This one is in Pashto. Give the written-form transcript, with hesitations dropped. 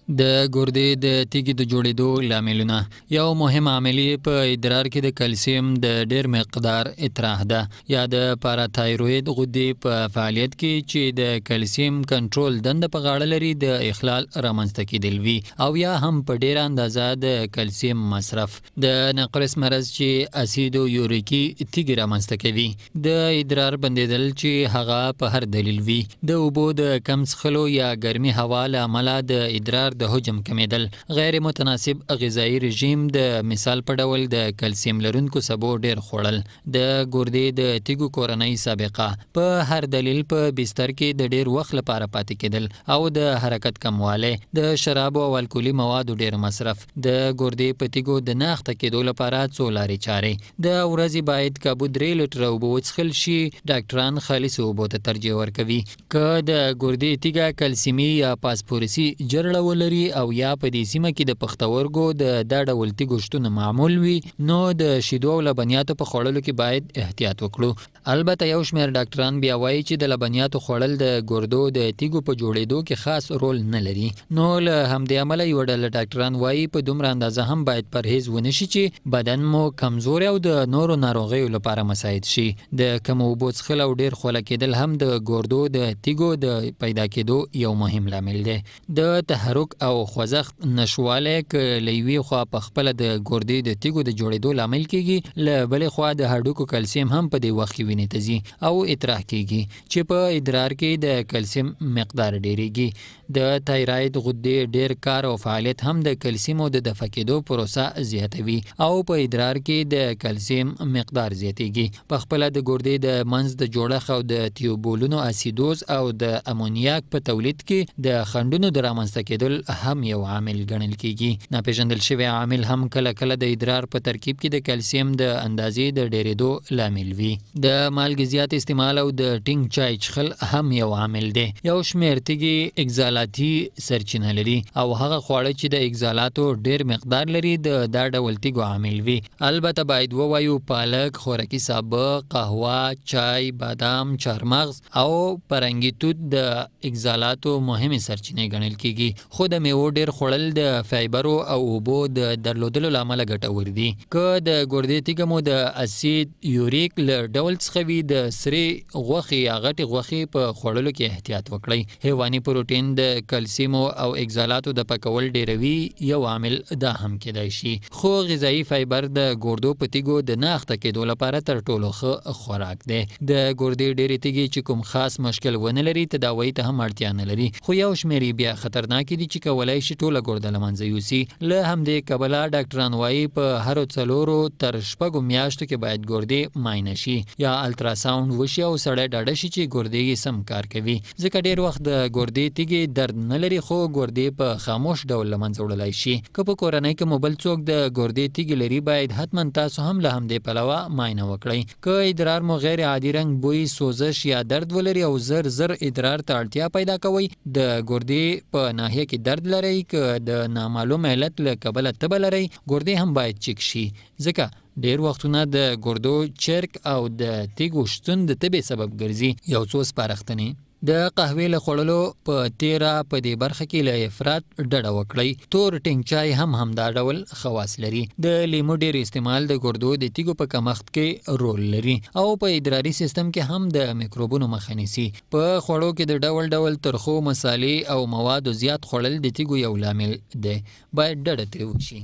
د ګردې د تیږې د جوړېدو لاملونه. یو مهم عامل په ادرار کې د کلسیم د ډېر مقدار اطراح ده یا د پاراتایروید غدې په فعالیت کې چې د کلسیم کنټرول دنده په غاړه لري د اخلال رامنځته کېدل وي او یا هم په ډېره اندازه د کلسیم مصرف. د نقرس مرض چې اسیدو یوریکي تیږې رامنځته کوي. د ادرار بندېدل چې هغه په هر دلیل وي. د اوبو د کم څښلو یا ګرمي هوا له امله د ادرار د حجم کمیدل، غیر متناسب غذایی رژیم د مثال په ډول د کلسیم لرونکو سبو ډیر خوړل، د ګردې د تیږو کورنۍ سابقه، په هر دلیل په بستر کې د ډیر وخت لپاره پاتې کېدل او د حرکت کموالی، د شرابو او الکولي موادو ډیر مصرف، د ګردې په تیږو د نه اخته کېدو لپاره څو لارې چارې. د ورځې باید کابو 3 لیټره اوبه وڅښل شي. ډاکټران خالص اوبو ته ترجیح ورکوي. که د ګردې تیږه کلسیمي یا فاسفورسي جرړه ولري او یا په دې سیمه کې د پښتورګو د دا ډول تیږو شتون معمول وي، نو د شیدو او لبنیاتو په خوړلو کې باید احتیاط وکړو. البته یو شمېر ډاکټران بیا وایي چې د لبنیاتو خوړل د ګردو د تیږو په جوړېدو کې خاص رول نه لري. نو له همدې امله یوه ډله ډاکټران وایي په دومره اندازه هم باید پرهیز ونشي چې بدن مو کمزوري او د نورو ناروغیو لپاره مساعد شي. د کم اوبو څښل او ډېر خوله کېدل هم د ګردو د تیږو د پیدا کېدو یو مهم لامل دی. د تحرک او خوځښت نشوالی که له یوې خوا په خپله د ګردې د تیږو د جوړېدو لامل کېږي، له بلې خوا د هډوکو کلسیم هم په دې وخت کې وینې ته ځي او اطراح کېږي چې په ادرار کې د کلسیم مقدار ډېرېږي. د تایراید غدې ډېر کار او فعالیت هم د کلسیمو د دفع کېدو پروسه زیاتوي او په ادرار کې د کلسیم مقدار زیاتېږي. په خپله د ګردې د منځ د جوړښت او د تیوبولونو اسیدوز او د امونیاک په تولید کې د خنډونو د رامنځته کېدل هم یو عامل ګڼل کېږي. ناپېژندل شوی عامل هم کله کله د ادرار په ترکیب کې د کلسیم د اندازې د ډېرېدو لامل وي. د مالګې زیات استعمال او د ټینګ چای څښل هم یو عامل دی. یو شمېر تیږې اکزالاتي سرچینه لري او هغه خواړه چې د اکزالاتو ډېر مقدار لري د دا ډول تیږو عامل وي. البته باید ووایو پالک، خوراکي سابه، قهوه، چای، بادام، چارمغز او پرنګي توت د اکزالاتو مهمې سرچینې ګڼل کېږي. خو د میوو ډېر خوړل د فایبرو او اوبو د درلودلو له امله ګټور دي. که د ګردې تیږه مو د اسید یوریک له ډول څخه وي، د سرې غوښې یا غټې غوښې په خوړلو کې احتیاط وکړئ. حیواني پروټین د کلسیمو او اکزالاتو د پکول ډېروي یو عامل دا هم کېدای شي. خو غذایي فایبر د ګردو په تیږو د نه اخته کېدو لپاره تر ټولو ښه خوراک دی. د ګردې ډېرې تیږې چې کوم خاص مشکل ونه لري، تداوی ته هم اړتیا نه لري، خو یو شمېر بیا خطرناک دي چې کولای شي ټوله ګرده له منځه یوسي. له همدې کبله ډاکټران وایي په هرو 4 تر 6 میاشتو کې باید ګردې معاینه شي یا الټراساوند وشي او سړی ډاډه شي چې ګردې یې سم کار کوي. ځکه ډېر وخت د ګردې تیږې درد نه لري، خو ګردې په خاموش ډول له منځه وړلی شي. که په کورنۍ کې مو بل څوک د ګردې تیږې لري، باید حتما تاسو هم له همدې پلوه معاینه وکړئ. که ادرار مو غیر عادي رنګ، بوی، سوزش یا درد ولري او زر ادرار ته اړتیا پیدا کوي، د ګردې په ناحیه کې درد لرئ، که د نامعلوم علت له کبله تبه لرئ، ګردې هم باید چک شي. ځکه ډېر وختونه د ګردو چرک او د تیږو شتون د تبې سبب ګرځي. یو څو سپارښتنې: د قهوې له خوړلو په تیره په دې برخه کې له افراط ډډه وکړئ. تور ټینګ چای هم همدا ډول خواص لري. د لیمو ډېر استعمال د ګردو د تیږو په کمښت کې رول لري او په ادراري سیستم کې هم د میکروبونو مخه نیسي. په خوړو کې د ډول ډول ترخو مسالې او موادو زیات خوړل د تیږو یو لامل دی. باید ډډه ترې وشي.